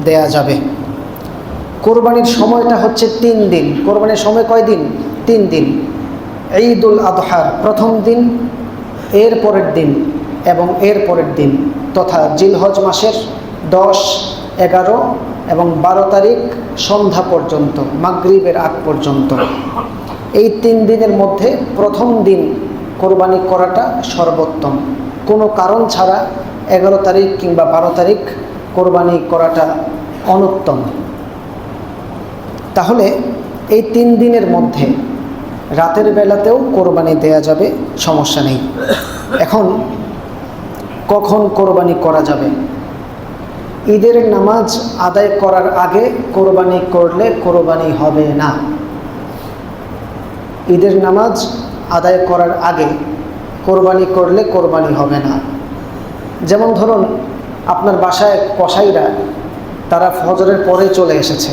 দেয়া যাবে। কোরবানির সময়টা হচ্ছে 3 দিন। কোরবানির সময় কয় দিন? 3 দিন। ঈদুল আদহার প্রথম দিন, এর পরের দিন এবং এর পরের দিন, তথা জিলহজ মাসের 10, 11 এবং 12 তারিখ সন্ধ্যা পর্যন্ত, মাগরিবের আগ পর্যন্ত, এই 3 দিনের মধ্যে প্রথম দিন কোরবানি করাটা সর্বোত্তম। কোনো কারণ ছাড়া 11 তারিখ কিংবা 12 তারিখ কোরবানি করাটা অনুত্তম। তাহলে এই 3 দিনের মধ্যে রাতের বেলাতেও কোরবানি দেয়া যাবে, সমস্যা নেই। এখন কখন কোরবানি করা যাবে? ঈদের নামাজ আদায় করার আগে কোরবানি করলে কোরবানি হবে না। ঈদের নামাজ আদায় করার আগে কোরবানি করলে কোরবানি হবে না। যেমন ধরুন, আপনার বাসায় কসাইরা তারা ফজরের পরে চলে এসেছে,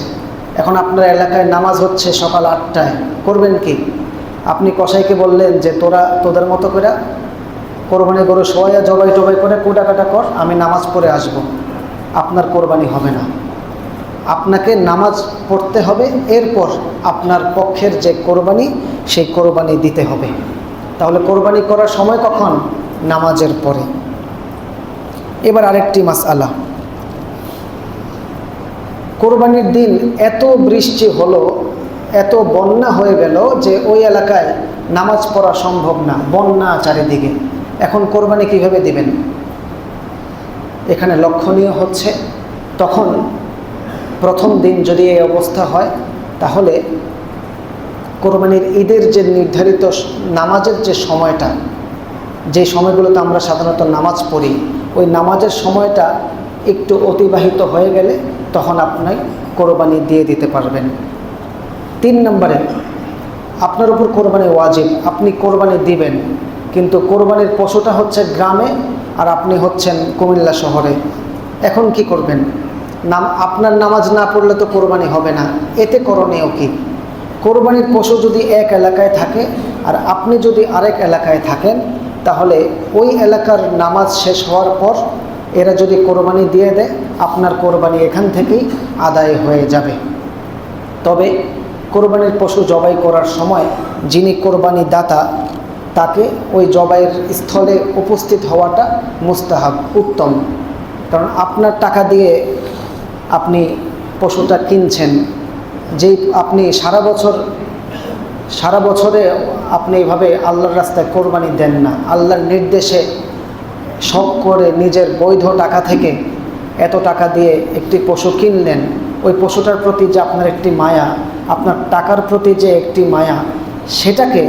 এখন আপনার এলাকায় নামাজ হচ্ছে সকাল 8টায়, করবেন কি? আপনি কসাইকে বললেন যে তোদের মতো করে কোরবানি গরু শোয়া জবাই টবাই করে কুটা কাটা কর, আমি নামাজ পড়ে আসব। আপনার কোরবানি হবে না। আপনাকে নামাজ পড়তে হবে, এরপর আপনার পক্ষের যে কোরবানি সেই কোরবানি দিতে হবে। তাহলে কোরবানি করার সময় কখন? নামাজের পরে। এবার আরেকটি মাসআলা, কোরবানির দিন এত বৃষ্টি হলো, এত বন্যা হয়ে গেল যে ওই এলাকায় নামাজ পড়া সম্ভব না, বন্যা চারিদিকে। এখন কোরবানি কিভাবে দিবেন? এখানে লক্ষণীয় হচ্ছে, তখন প্রথম দিন যদি এই অবস্থা হয়, তাহলে কোরবানির ঈদের যে নির্ধারিত নামাজের যে সময়টা, যে সময়গুলোতে আমরা সাধারণত নামাজ পড়ি, ওই নামাজের সময়টা একটু অতিবাহিত হয়ে গেলে তখন আপনি কোরবানি দিয়ে দিতে পারবেন। 3 নম্বরে, আপনার উপর কোরবানি ওয়াজিব, আপনি কোরবানি দিবেন, কিন্তু কোরবানির পশুটা হচ্ছে গ্রামে আর আপনি হচ্ছেন কুমিল্লা শহরে। এখন কি করবেন? আপনার নামাজ না পড়লে তো কোরবানি হবে না। এতে করণীয় কি? কোরবানির পশু যদি এক এলাকায় থাকে আর আপনি যদি আরেক এলাকায় থাকেন, তাহলে ওই এলাকার নামাজ শেষ হওয়ার পর এরা যদি কোরবানি দিয়ে দেয়, আপনার কোরবানি এখান থেকেই আদায় হয়ে যাবে। তবে কোরবানির পশু জবাই করার সময় যিনি কোরবানি দাতা, তাকে ওই জবাইয়ের স্থলে উপস্থিত হওয়াটা মুস্তাহাব, উত্তম। কারণ আপনার টাকা দিয়ে আপনি পশুটা কিনছেন, যেই আপনি সারা বছরে আপনি এইভাবে আল্লাহর রাস্তায় কোরবানি দেন না, আল্লাহর নির্দেশে শখ করে নিজের বৈধ টাকা থেকে এত টাকা দিয়ে একটি পশু কিনলেন, ওই পশুটার প্রতি যে আপনার একটি মায়া, আপনার টাকার প্রতি যে একটি মায়া, সেটাকে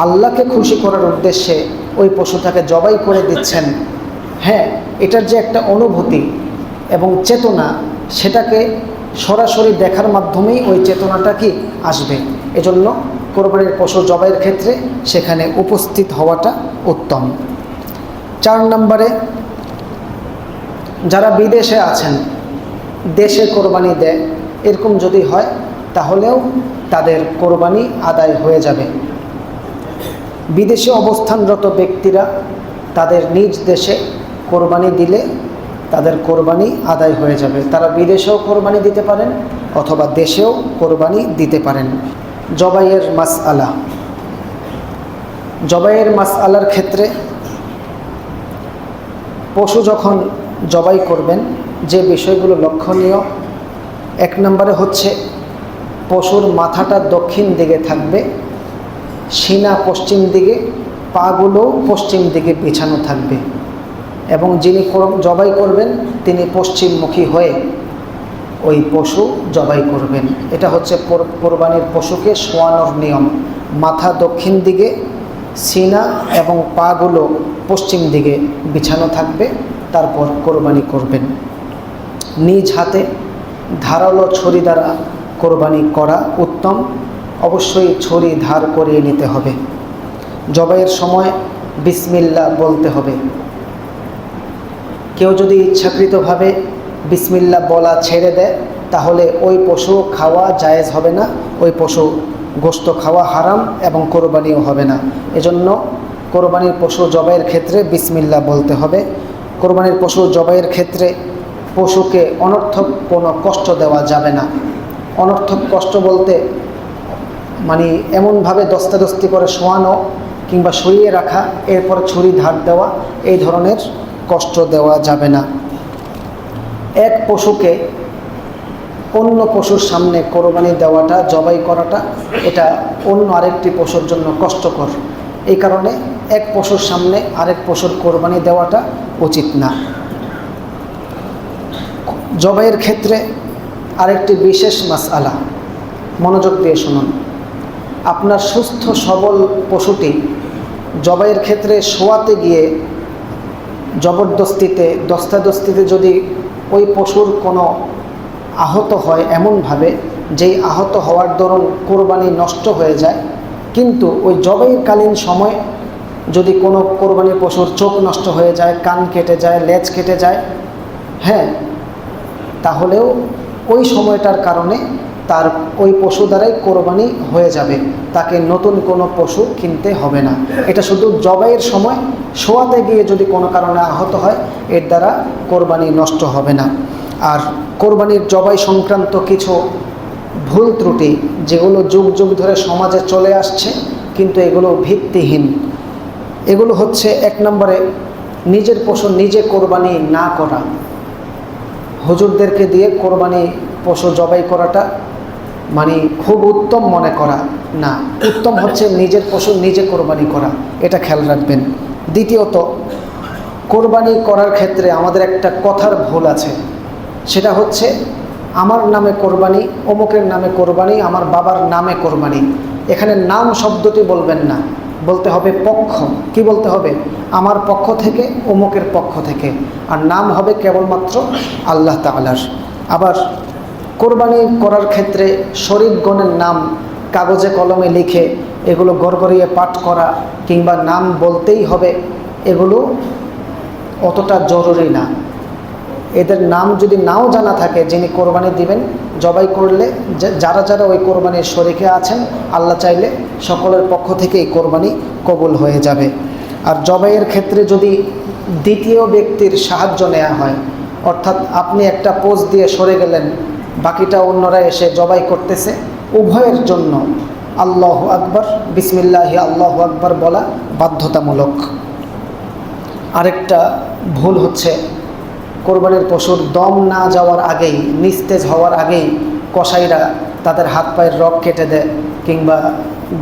আল্লাহকে খুশি করার উদ্দেশ্যে ওই পশুটাকে জবাই করে দিচ্ছেন। হ্যাঁ, এটার যে একটা অনুভূতি এবং চেতনা, সেটাকে সরাসরি দেখার মাধ্যমেই ওই চেতনাটা কি আসবে। এজন্য কোরবানির পশু জবাইয়ের ক্ষেত্রে সেখানে উপস্থিত হওয়াটা উত্তম। 4 নম্বরে, যারা বিদেশে আছেন, দেশে কোরবানি দেয়, এরকম যদি হয় তাহলেও তাদের কোরবানি আদায় হয়ে যাবে। বিদেশে অবস্থানরত ব্যক্তিরা তাদের নিজ দেশে কোরবানি দিলে তাদের কোরবানি আদায় হয়ে যাবে। তারা বিদেশেও কোরবানি দিতে পারেন অথবা দেশেও কোরবানি দিতে পারেন। জবাইয়ের মাসআলা, জবাইয়ের মাসআলার ক্ষেত্রে পশু যখন জবাই করবেন, যে বিষয়গুলো লক্ষণীয়, 1 নম্বরে হচ্ছে পশুর মাথাটা দক্ষিণ দিকে থাকবে, সিনা পশ্চিম দিকে, পাগুলো পশ্চিম দিকে বিছানো থাকবে এবং যিনি জবাই করবেন তিনি পশ্চিমমুখী হয়ে ওই পশু জবাই করবেন। এটা হচ্ছে কোরবানির পশুকে শোয়ানোর নিয়ম। মাথা দক্ষিণ দিকে, সিনা এবং পাগুলো পশ্চিম দিকে বিছানো থাকবে, তারপর কোরবানি করবেন। নিজ হাতে ধারালো ছুরি দ্বারা কোরবানি করা উত্তম। অবশ্যই ছুরি ধার করিয়ে নিতে হবে। জবাইয়ের সময় বিসমিল্লাহ বলতে হবে। কেউ যদি ইচ্ছাকৃতভাবে বিসমিল্লাহ বলা ছেড়ে দেয়, তাহলে ওই পশু খাওয়া জায়েজ হবে না, ওই পশু গোশত খাওয়া হারাম এবং কোরবানিও হবে না। এজন্য কোরবানির পশু জবাইয়ের ক্ষেত্রে বিসমিল্লাহ বলতে হবে। কোরবানির পশু জবাইয়ের ক্ষেত্রে পশুকে অনর্থক কোনো কষ্ট দেওয়া যাবে না। অনর্থক কষ্ট বলতে মানে এমনভাবে দস্তাদস্তি করে শোয়ানো কিংবা শুইয়ে রাখা, এরপর ছুরি ধার দেওয়া, এই ধরনের কষ্ট দেওয়া যাবে না। এক পশুকে অন্য পশুর সামনে কোরবানি দেওয়াটা, জবাই করাটা, এটা অন্য আরেকটি পশুর জন্য কষ্টকর। এই কারণে এক পশুর সামনে আরেক পশুর কোরবানি দেওয়াটা উচিত না। জবাইয়ের ক্ষেত্রে আরেকটি বিশেষ মাসআলা, মনোযোগ দিয়ে শুনুন। আপনার সুস্থ সবল পশুটি জবাইয়ের ক্ষেত্রে শোয়াতে গিয়ে জবরদস্তিতে, দস্তাদস্তিতে যদি ওই পশুর কোনো আহত হয় এমনভাবে যেই আহত হওয়ার দরুন কোরবানি নষ্ট হয়ে যায়, কিন্তু ওই জবাইকালীন সময় যদি কোনো কোরবানির পশুর চোখ নষ্ট হয়ে যায়, কান কেটে যায়, লেজ কেটে যায়, হ্যাঁ, তাহলেও ওই সময়টার কারণে তার ওই পশু দ্বারাই কোরবানি হয়ে যাবে, তাকে নতুন কোনো পশু কিনতে হবে না। এটা শুধু জবাইয়ের সময় শোয়াতে গিয়ে যদি কোনো কারণে আহত হয়, এর দ্বারা কোরবানি নষ্ট হবে না। আর কোরবানির জবাই সংক্রান্ত কিছু ভুল ত্রুটি যেগুলো যুগ যুগ ধরে সমাজে চলে আসছে, কিন্তু এগুলো ভিত্তিহীন। এগুলো হচ্ছে, এক নম্বরে নিজের পশু নিজে কোরবানি না করা। হুজুরদেরকে দিয়ে কোরবানি পশু জবাই করাটা মানে খুব উত্তম মনে করা না। উত্তম হচ্ছে নিজের পশু নিজে কোরবানি করা, এটা খেয়াল রাখবেন। দ্বিতীয়ত, কোরবানি করার ক্ষেত্রে আমাদের একটা কথার ভুল আছে, সেটা হচ্ছে আমার নামে কোরবানি, অমুকের নামে কোরবানি, আমার বাবার নামে কোরবানি। এখানে নাম শব্দটি বলবেন না, বলতে হবে পক্ষ। কি বলতে হবে? আমার পক্ষ থেকে, অমুকের পক্ষ থেকে। আর নাম হবে কেবলমাত্র আল্লাহ তাআলার। আবার কোরবানি করার ক্ষেত্রে শরীকগণের নাম কাগজে কলমে লিখে এগুলো গড়গড়িয়ে পাঠ করা কিংবা নাম বলতেই হবে, এগুলো অতটা জরুরি না। এদের নাম যদি নাও জানা থাকে, যিনি কোরবানি দিবেন, জবাই করলে যারা যারা ওই কোরবানির শরীকে আছেন, আল্লাহ চাইলে সকলের পক্ষ থেকে এই কোরবানি কবুল হয়ে যাবে। আর জবাইয়ের ক্ষেত্রে যদি দ্বিতীয় ব্যক্তির সাহায্য নেওয়া হয়, অর্থাৎ আপনি একটা পোজ দিয়ে সরে গেলেন, বাকিটা অন্যরা এসে জবাই করতেছে, উভয়ের জন্য আল্লাহু আকবার, বিসমিল্লাহি আল্লাহু আকবার বলা বাধ্যতামূলক। আরেকটা ভুল হচ্ছে, কোরবানির পশুর দম না যাওয়ার আগেই, নিস্তেজ হওয়ার আগেই কসাইরা তাদের হাত পায়ের রগ কেটে দেয় কিংবা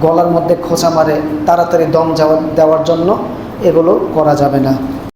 গলার মধ্যে খোঁচা মারে তাড়াতাড়ি দম দেওয়ার জন্য। এগুলো করা যাবে না।